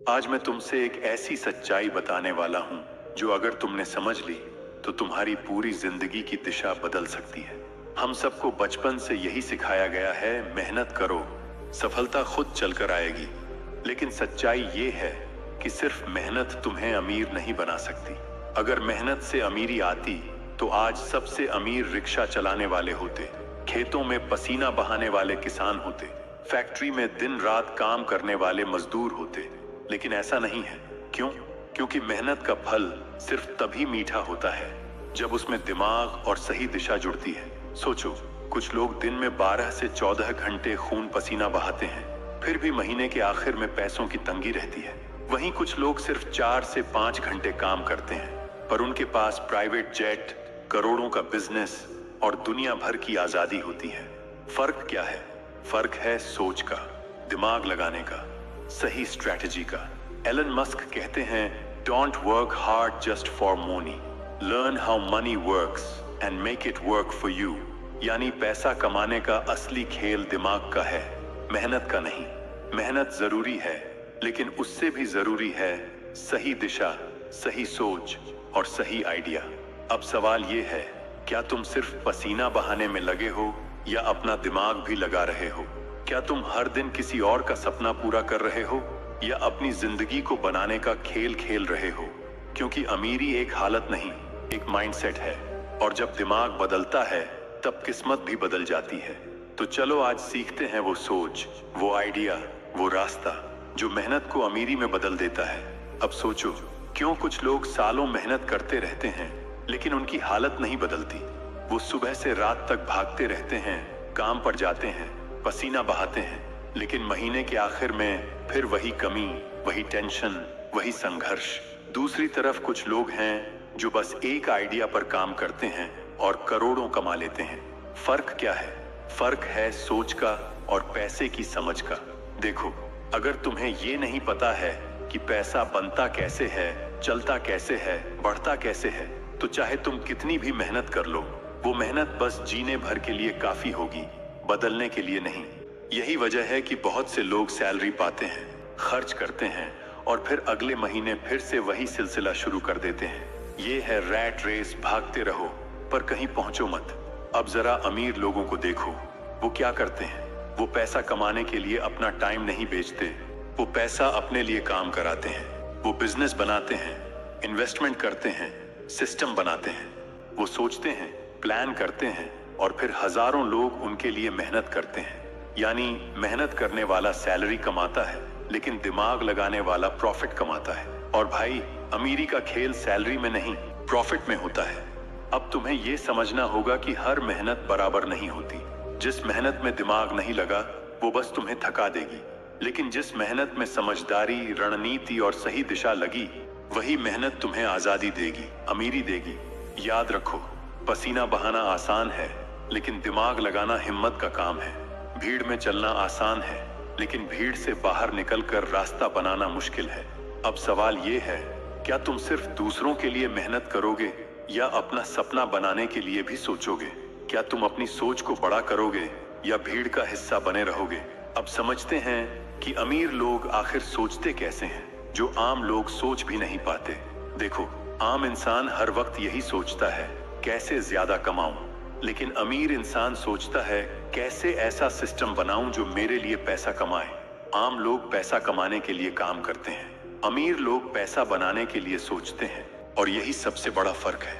आज मैं तुमसे एक ऐसी सच्चाई बताने वाला हूं जो अगर तुमने समझ ली तो तुम्हारी पूरी जिंदगी की दिशा बदल सकती है। हम सबको बचपन से यही सिखाया गया है, मेहनत करो, सफलता खुद चलकर आएगी। लेकिन सच्चाई ये है कि सिर्फ मेहनत तुम्हें अमीर नहीं बना सकती। अगर मेहनत से अमीरी आती तो आज सबसे अमीर रिक्शा चलाने वाले होते, खेतों में पसीना बहाने वाले किसान होते, फैक्ट्री में दिन रात काम करने वाले मजदूर होते। लेकिन ऐसा नहीं है। क्यों? क्योंकि मेहनत का फल सिर्फ तभी मीठा होता है जब उसमें दिमाग और सही दिशा जुड़ती है। सोचो, कुछ लोग दिन में 12 से 14 घंटे खून पसीना बहाते हैं, फिर भी महीने के आखिर में पैसों की तंगी रहती है। वहीं कुछ लोग सिर्फ 4 से 5 घंटे काम करते हैं, पर उनके पास प्राइवेट जेट, करोड़ों का बिजनेस और दुनिया भर की आजादी होती है। फर्क क्या है? फर्क है सोच का, दिमाग लगाने का, सही स्ट्रैटेजी का। एलन मस्क कहते हैं, don't work hard just for money, learn how many works and make it work for you. यानी पैसा कमाने का असली खेल दिमाग का है, मेहनत का नहीं। मेहनत जरूरी है, लेकिन उससे भी जरूरी है सही दिशा, सही सोच और सही आइडिया। अब सवाल ये है, क्या तुम सिर्फ पसीना बहाने में लगे हो या अपना दिमाग भी लगा रहे हो? क्या तुम हर दिन किसी और का सपना पूरा कर रहे हो या अपनी जिंदगी को बनाने का खेल खेल रहे हो? क्योंकि अमीरी एक हालत नहीं, एक माइंडसेट है, और जब दिमाग बदलता है तब किस्मत भी बदल जाती है। तो चलो आज सीखते हैं वो सोच, वो आइडिया, वो रास्ता जो मेहनत को अमीरी में बदल देता है। अब सोचो, क्यों कुछ लोग सालों मेहनत करते रहते हैं लेकिन उनकी हालत नहीं बदलती? वो सुबह से रात तक भागते रहते हैं, काम पर जाते हैं, पसीना बहाते हैं, लेकिन महीने के आखिर में फिर वही कमी, वही टेंशन, वही संघर्ष। दूसरी तरफ कुछ लोग हैं जो बस एक आइडिया पर काम करते हैं और करोड़ों कमा लेते हैं। फर्क क्या है? फर्क है सोच का और पैसे की समझ का। देखो, अगर तुम्हें ये नहीं पता है कि पैसा बनता कैसे है, चलता कैसे है, बढ़ता कैसे है, तो चाहे तुम कितनी भी मेहनत कर लो, वो मेहनत बस जीने भर के लिए काफी होगी, बदलने के लिए नहीं। यही वजह है कि बहुत से लोग सैलरी पाते हैं, खर्च करते हैं और फिर अगले महीने फिर से वही सिलसिला शुरू कर देते हैं। ये है रैट रेस, भागते रहो पर कहीं पहुंचो मत। अब जरा अमीर लोगों को देखो, वो क्या करते हैं? वो पैसा कमाने के लिए अपना टाइम नहीं बेचते, वो पैसा अपने लिए काम कराते हैं। वो बिजनेस बनाते हैं, इन्वेस्टमेंट करते हैं, सिस्टम बनाते हैं। वो सोचते हैं, प्लान करते हैं और फिर हजारों लोग उनके लिए मेहनत करते हैं। यानी मेहनत करने वाला सैलरी कमाता है लेकिन दिमाग लगाने वाला प्रॉफिट कमाता है। और भाई, अमीरी का खेल सैलरी में नहीं, प्रॉफिट में होता है। अब तुम्हें यह समझना होगा कि हर मेहनत बराबर नहीं होती। जिस मेहनत में दिमाग नहीं लगा वो बस तुम्हें थका देगी, लेकिन जिस मेहनत में समझदारी, रणनीति और सही दिशा लगी, वही मेहनत तुम्हें आजादी देगी, अमीरी देगी। याद रखो, पसीना बहाना आसान है लेकिन दिमाग लगाना हिम्मत का काम है। भीड़ में चलना आसान है लेकिन भीड़ से बाहर निकलकर रास्ता बनाना मुश्किल है। अब सवाल ये है, क्या तुम सिर्फ दूसरों के लिए मेहनत करोगे या अपना सपना बनाने के लिए भी सोचोगे? क्या तुम अपनी सोच को बड़ा करोगे या भीड़ का हिस्सा बने रहोगे? अब समझते हैं कि अमीर लोग आखिर सोचते कैसे हैं, जो आम लोग सोच भी नहीं पाते। देखो, आम इंसान हर वक्त यही सोचता है, कैसे ज्यादा कमाऊं। लेकिन अमीर इंसान सोचता है, कैसे ऐसा सिस्टम बनाऊं जो मेरे लिए पैसा कमाए। आम लोग पैसा कमाने के लिए काम करते हैं, अमीर लोग पैसा बनाने के लिए सोचते हैं, और यही सबसे बड़ा फर्क है।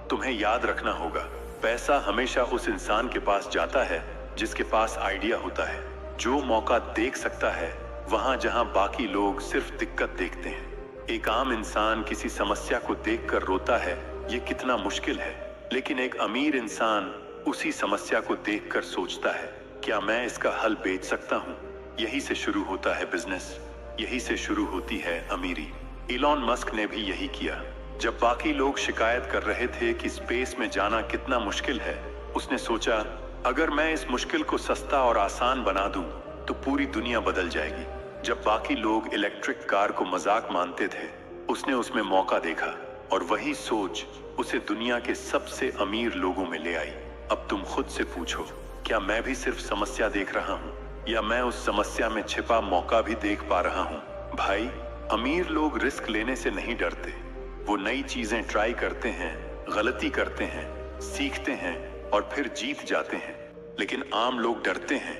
तुम्हें याद रखना होगा, पैसा हमेशा उस इंसान के पास जाता है जिसके पास आइडिया होता है, जो मौका देख सकता है वहां जहां बाकी लोग सिर्फ दिक्कत देखते हैं। एक आम इंसान किसी समस्या को देखकर रोता है, ये कितना मुश्किल है, लेकिन एक अमीर इंसान उसी समस्या को देखकर सोचता है, क्या मैं इसका हल बेच सकता हूँ? यही से शुरू होता है बिजनेस, यही से शुरू होती है अमीरी। इलॉन मस्क ने भी यही किया। जब बाकी लोग शिकायत कर रहे थे कि स्पेस में जाना कितना मुश्किल है, उसने सोचा, अगर मैं इस मुश्किल को सस्ता और आसान बना दूं, तो पूरी दुनिया बदल जाएगी। जब बाकी लोग इलेक्ट्रिक कार को मजाक मानते थे, उसने उसमें मौका देखा, और वही सोच उसे दुनिया के सबसे अमीर लोगों में ले आई। अब तुम खुद से पूछो, क्या मैं भी सिर्फ समस्या देख रहा हूँ या मैं उस समस्या में छिपा मौका भी देख पा रहा हूँ? भाई, अमीर लोग रिस्क लेने से नहीं डरते। वो नई चीजें ट्राई करते हैं, गलती करते हैं, सीखते हैं और फिर जीत जाते हैं। लेकिन आम लोग डरते हैं,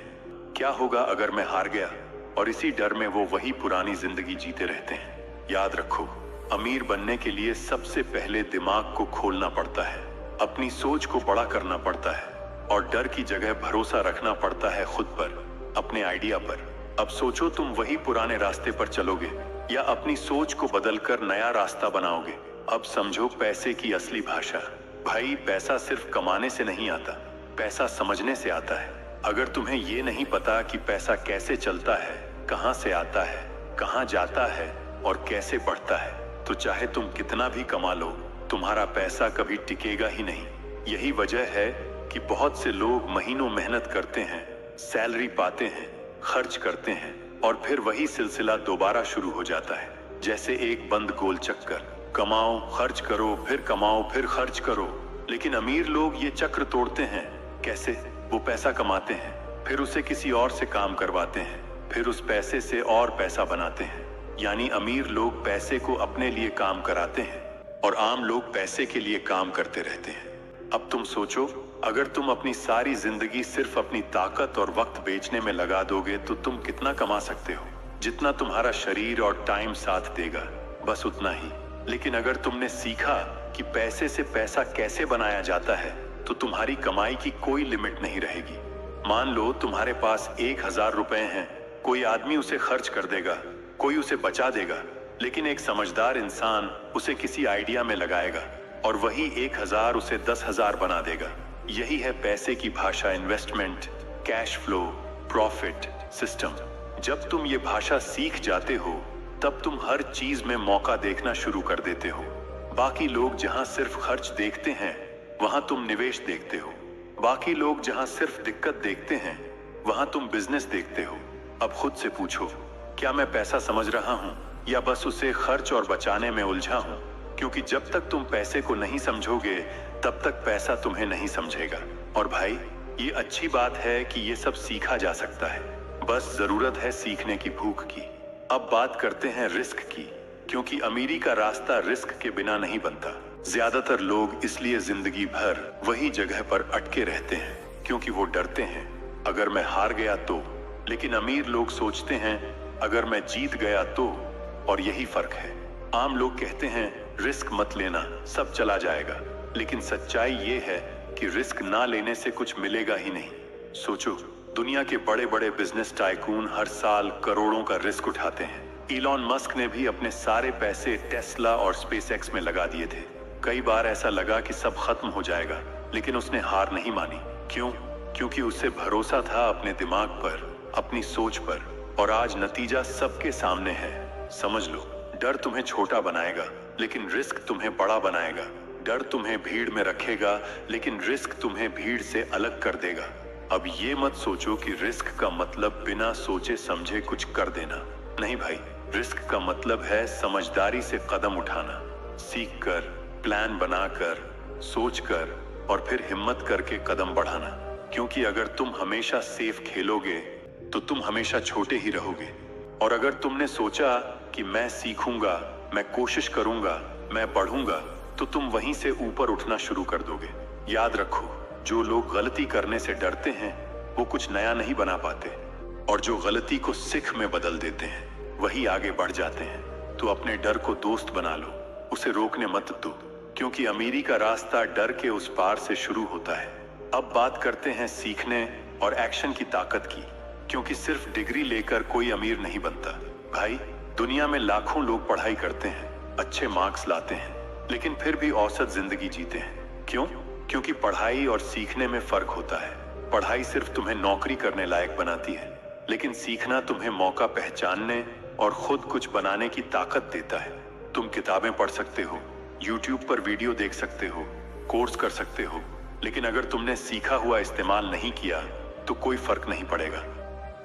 क्या होगा अगर मैं हार गया, और इसी डर में वो वही पुरानी जिंदगी जीते रहते हैं। याद रखो, अमीर बनने के लिए सबसे पहले दिमाग को खोलना पड़ता है, अपनी सोच को बड़ा करना पड़ता है और डर की जगह भरोसा रखना पड़ता है खुद पर, अपने आइडिया पर। अब सोचो, तुम वही पुराने रास्ते पर चलोगे या अपनी सोच को बदलकर नया रास्ता बनाओगे। अब समझो पैसे की असली भाषा। भाई, पैसा सिर्फ कमाने से नहीं आता, पैसा समझने से आता है। अगर तुम्हें ये नहीं पता कि पैसा कैसे चलता है, कहाँ से आता है, कहाँ जाता है और कैसे बढ़ता है, तो चाहे तुम कितना भी कमा लो, तुम्हारा पैसा कभी टिकेगा ही नहीं। यही वजह है कि बहुत से लोग महीनों मेहनत करते हैं, सैलरी पाते हैं, खर्च करते हैं और फिर वही सिलसिला दोबारा शुरू हो जाता है, जैसे एक बंद गोल चक्कर। कमाओ, खर्च करो, फिर कमाओ, फिर खर्च करो। लेकिन अमीर लोग ये चक्र तोड़ते हैं। कैसे? वो पैसा कमाते हैं, फिर उसे किसी और से काम करवाते हैं, फिर उस पैसे से और पैसा बनाते हैं। यानी अमीर लोग पैसे को अपने लिए काम कराते हैं और आम लोग पैसे के लिए काम करते रहते हैं। अब तुम सोचो, अगर तुम अपनी सारी जिंदगी सिर्फ अपनी ताकत और वक्त बेचने में लगा दोगे तो तुम कितना कमा सकते हो? जितना तुम्हारा शरीर और टाइम साथ देगा, बस उतना ही। लेकिन अगर तुमने सीखा कि पैसे से पैसा कैसे बनाया जाता है, तो तुम्हारी कमाई की कोई लिमिट नहीं रहेगी। मान लो तुम्हारे पास 1000 रुपए हैं, कोई आदमी उसे खर्च कर देगा, कोई उसे बचा देगा, लेकिन एक समझदार इंसान उसे किसी आइडिया में लगाएगा और वही 1000 उसे 10,000 बना देगा। यही है पैसे की भाषा, investment, cash flow, profit, system. जब तुम ये भाषा सीख जाते हो, तब तुम हर चीज में मौका देखना शुरू कर देते हो। बाकी लोग जहां सिर्फ खर्च देखते हैं, वहां तुम निवेश देखते हो। बाकी लोग जहां सिर्फ दिक्कत देखते हैं, वहां तुम बिजनेस देखते हो। अब खुद से पूछो, क्या मैं पैसा समझ रहा हूं या बस उसे खर्च और बचाने में उलझा हूं? क्योंकि जब तक तुम पैसे को नहीं समझोगे, तब तक पैसा तुम्हें नहीं समझेगा। और भाई, ये अच्छी बात है कि ये सब सीखा जा सकता है, बस जरूरत है सीखने की भूख की। अब बात करते हैं रिस्क की, क्योंकि अमीरी का रास्ता रिस्क के बिना नहीं बनता। ज्यादातर लोग इसलिए जिंदगी भर वही जगह पर अटके रहते हैं, क्योंकि वो डरते हैं, अगर मैं हार गया तो। लेकिन अमीर लोग सोचते हैं, अगर मैं जीत गया तो। और यही फर्क है। आम लोग कहते हैं, रिस्क मत लेना, सब चला जाएगा। लेकिन सच्चाई ये है कि रिस्क ना लेने से कुछ मिलेगा ही नहीं। सोचो, दुनिया के बड़े बड़े बिजनेस टाइकून हर साल करोड़ों का रिस्क उठाते हैं। इलॉन मस्क ने भी अपने सारे पैसे टेस्ला और स्पेसएक्स में लगा दिए थे। कई बार ऐसा लगा कि सब खत्म हो जाएगा, लेकिन उसने हार नहीं मानी। क्यों? क्योंकि उसे भरोसा था अपने दिमाग पर, अपनी सोच पर। और आज नतीजा सबके सामने है। समझ लो, डर तुम्हें छोटा बनाएगा, लेकिन रिस्क तुम्हें बड़ा बनाएगा। डर तुम्हें भीड़ में रखेगा, लेकिन रिस्क तुम्हें भीड़ से अलग कर देगा। अब ये मत सोचो कि रिस्क का मतलब बिना सोचे समझे कुछ कर देना। नहीं भाई, रिस्क का मतलब है समझदारी से कदम उठाना, सीख कर, प्लान बनाकर, सोच कर और फिर हिम्मत करके कदम बढ़ाना। क्योंकि अगर तुम हमेशा सेफ खेलोगे तो तुम हमेशा छोटे ही रहोगे। और अगर तुमने सोचा कि मैं सीखूंगा, मैं कोशिश करूंगा, मैं बढ़ूंगा, तो तुम वहीं से ऊपर उठना शुरू कर दोगे। याद रखो, जो लोग गलती करने से डरते हैं, वो कुछ नया नहीं बना पाते। और जो गलती को सीख में बदल देते हैं, वही आगे बढ़ जाते हैं। तो अपने डर को दोस्त बना लो, उसे रोकने मत दो। क्योंकि अमीरी का रास्ता डर के उस पार से शुरू होता है। अब बात करते हैं सीखने और एक्शन की ताकत की। क्योंकि सिर्फ डिग्री लेकर कोई अमीर नहीं बनता। भाई, दुनिया में लाखों लोग पढ़ाई करते हैं, अच्छे मार्क्स लाते हैं, लेकिन फिर भी औसत जिंदगी जीते हैं। क्यों? क्योंकि पढ़ाई और सीखने में फर्क होता है। पढ़ाई सिर्फ तुम्हें नौकरी करने लायक बनाती है, लेकिन सीखना तुम्हें मौका पहचानने और खुद कुछ बनाने की ताकत देता है। तुम किताबें पढ़ सकते हो, YouTube पर वीडियो देख सकते हो, कोर्स कर सकते हो, लेकिन अगर तुमने सीखा हुआ इस्तेमाल नहीं किया तो कोई फर्क नहीं पड़ेगा।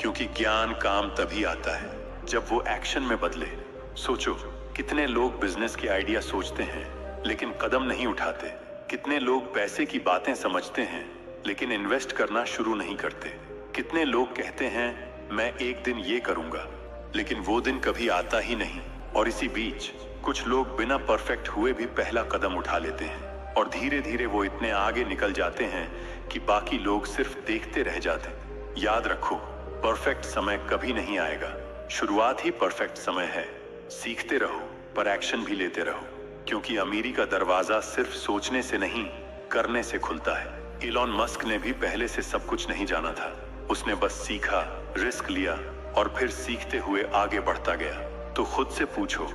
क्योंकि ज्ञान काम तभी आता है जब वो एक्शन में बदले। सोचो, कितने लोग बिजनेस के आइडिया सोचते हैं लेकिन कदम नहीं उठाते। कितने लोग पैसे की बातें समझते हैं लेकिन इन्वेस्ट करना शुरू नहीं करते। कितने लोग कहते हैं, मैं एक दिन ये करूंगा, लेकिन वो दिन कभी आता ही नहीं। और इसी बीच कुछ लोग बिना परफेक्ट हुए भी पहला कदम उठा लेते हैं और धीरे धीरे वो इतने आगे निकल जाते हैं कि बाकी लोग सिर्फ देखते रह जाते हैं। याद रखो, परफेक्ट समय कभी नहीं आएगा, शुरुआत ही परफेक्ट समय है। सीखते रहो पर एक्शन भी लेते रहो, क्योंकि अमीरी का दरवाजा सिर्फ सोचने से नहीं, करने से खुलता है। इलॉन मस्क ने भी पहले से सब कुछ नहीं जाना था, उसने बस सीखा, रिस्क लिया और फिर सीखते हुए आगे बढ़ता गया। तो खुद से पूछो,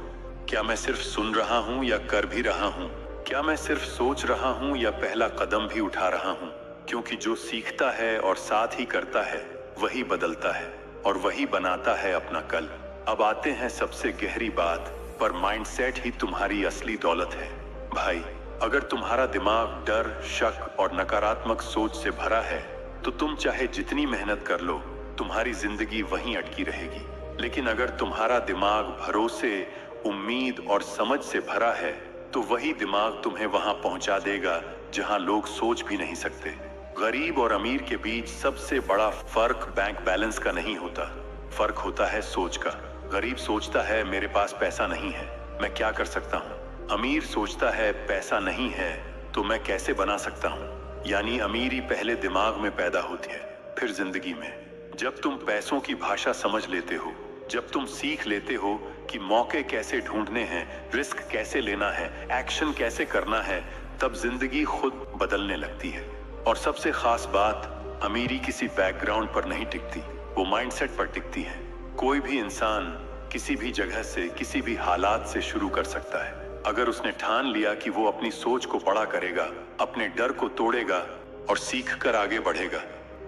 क्या मैं सिर्फ सुन रहा हूं या कर भी रहा हूं? क्या मैं सिर्फ सोच रहा हूं या पहला कदम भी उठा रहा हूं? क्योंकि जो सीखता है और साथ ही करता है वही बदलता है और वही बनाता है अपना कल। अब आते हैं सबसे गहरी बात पर, माइंडसेट ही तुम्हारी असली दौलत है। भाई, अगर तुम्हारा दिमाग डर, शक और नकारात्मक सोच से भरा है तो तुम चाहे जितनी मेहनत कर लो, तुम्हारी जिंदगी वहीं अटकी रहेगी। लेकिन अगर तुम्हारा दिमाग भरोसे, उम्मीद और समझ से भरा है तो वही दिमाग तुम्हें वहां पहुंचा देगा जहां लोग सोच भी नहीं सकते। गरीब और अमीर के बीच सबसे बड़ा फर्क बैंक बैलेंस का नहीं होता, फर्क होता है सोच का। गरीब सोचता है मेरे पास पैसा नहीं है, मैं क्या कर सकता हूँ। अमीर सोचता है पैसा नहीं है तो मैं कैसे बना सकता हूँ। यानी अमीरी पहले दिमाग में पैदा होती है, फिर जिंदगी में। जब तुम पैसों की भाषा समझ लेते हो, जब तुम सीख लेते हो कि मौके कैसे ढूंढने हैं, रिस्क कैसे लेना है, एक्शन कैसे करना है, तब जिंदगी खुद बदलने लगती है। और सबसे खास बात, अमीरी किसी बैकग्राउंड पर नहीं टिकती, वो माइंडसेट पर टिकती है। कोई भी इंसान किसी भी जगह से, किसी भी हालात से शुरू कर सकता है, अगर उसने ठान लिया कि वो अपनी सोच को बड़ा करेगा, अपने डर को तोड़ेगा और सीख कर आगे बढ़ेगा।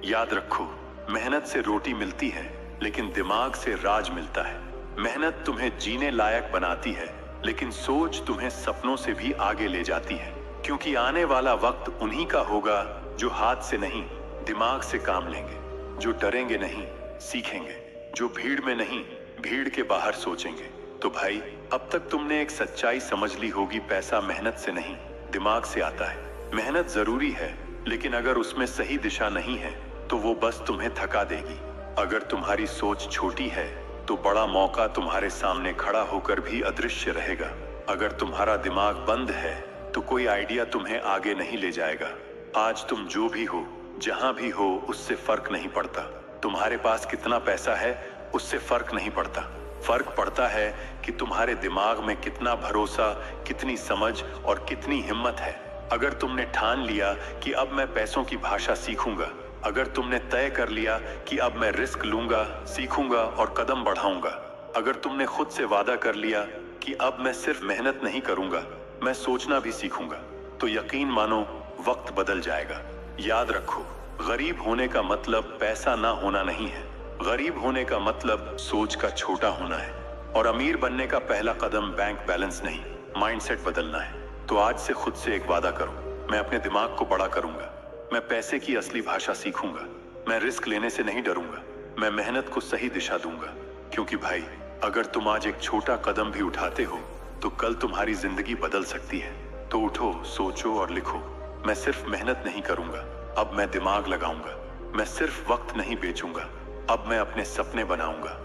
याद रखो, मेहनत से रोटी मिलती है लेकिन दिमाग से राज मिलता है। मेहनत तुम्हें जीने लायक बनाती है लेकिन सोच तुम्हें सपनों से भी आगे ले जाती है। क्योंकि आने वाला वक्त उन्हीं का होगा जो हाथ से नहीं, दिमाग से काम लेंगे, जो डरेंगे नहीं, सीखेंगे, जो भीड़ में नहीं, भीड़ के बाहर सोचेंगे। तो भाई, अब तक तुमने एक सच्चाई समझ ली होगी, पैसा मेहनत से नहीं, दिमाग से आता है। मेहनत जरूरी है, लेकिन अगर उसमें सही दिशा नहीं है तो वो बस तुम्हें थका देगी। अगर तुम्हारी सोच छोटी है तो बड़ा मौका तुम्हारे सामने खड़ा होकर भी अदृश्य रहेगा। अगर तुम्हारा दिमाग बंद है तो कोई आइडिया तुम्हें आगे नहीं ले जाएगा। आज तुम जो भी हो, जहां भी हो, उससे फर्क नहीं पड़ता। तुम्हारे पास कितना पैसा है उससे फर्क नहीं पड़ता। फर्क पड़ता है कि तुम्हारे दिमाग में कितना भरोसा, कितनी समझ और कितनी हिम्मत है। अगर तुमने ठान लिया कि अब मैं पैसों की भाषा सीखूंगा, अगर तुमने तय कर लिया कि अब मैं रिस्क लूंगा, सीखूंगा और कदम बढ़ाऊंगा, अगर तुमने खुद से वादा कर लिया कि अब मैं सिर्फ मेहनत नहीं करूंगा, मैं सोचना भी सीखूंगा, तो यकीन मानो वक्त बदल जाएगा। याद रखो, गरीब होने का मतलब पैसा ना होना नहीं है, गरीब होने का मतलब सोच का छोटा होना है। और अमीर बनने का पहला कदम बैंक बैलेंस नहीं, माइंडसेट बदलना है। तो आज से खुद से एक वादा करो, मैं अपने दिमाग को बड़ा करूंगा, मैं पैसे की असली भाषा सीखूंगा, मैं रिस्क लेने से नहीं डरूंगा, मैं मेहनत को सही दिशा दूंगा। क्योंकि भाई, अगर तुम आज एक छोटा कदम भी उठाते हो तो कल तुम्हारी जिंदगी बदल सकती है। तो उठो, सोचो और लिखो, मैं सिर्फ मेहनत नहीं करूंगा, अब मैं दिमाग लगाऊंगा, मैं सिर्फ वक्त नहीं बेचूंगा, अब मैं अपने सपने बनाऊंगा।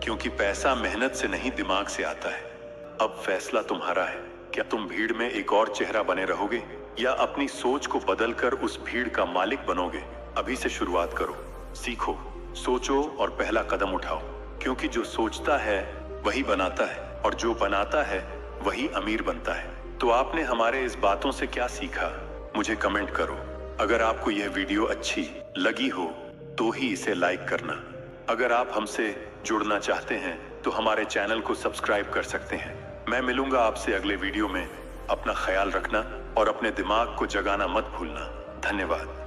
क्योंकि पैसा मेहनत से नहीं, दिमाग से आता है। अब फैसला तुम्हारा है, क्या तुम भीड़ में एक और चेहरा बने रहोगे या अपनी सोच को बदलकर उस भीड़ का मालिक बनोगे। अभी से शुरुआत करो, सीखो, सोचो और पहला कदम उठाओ। क्योंकि जो सोचता है वही बनाता है और जो बनाता है वही अमीर बनता है। तो आपने हमारे इस बातों से क्या सीखा, मुझे कमेंट करो। अगर आपको यह वीडियो अच्छी लगी हो तो ही इसे लाइक करना। अगर आप हमसे जुड़ना चाहते हैं तो हमारे चैनल को सब्सक्राइब कर सकते हैं। मैं मिलूंगा आपसे अगले वीडियो में। अपना ख्याल रखना और अपने दिमाग को जगाना मत भूलना। धन्यवाद।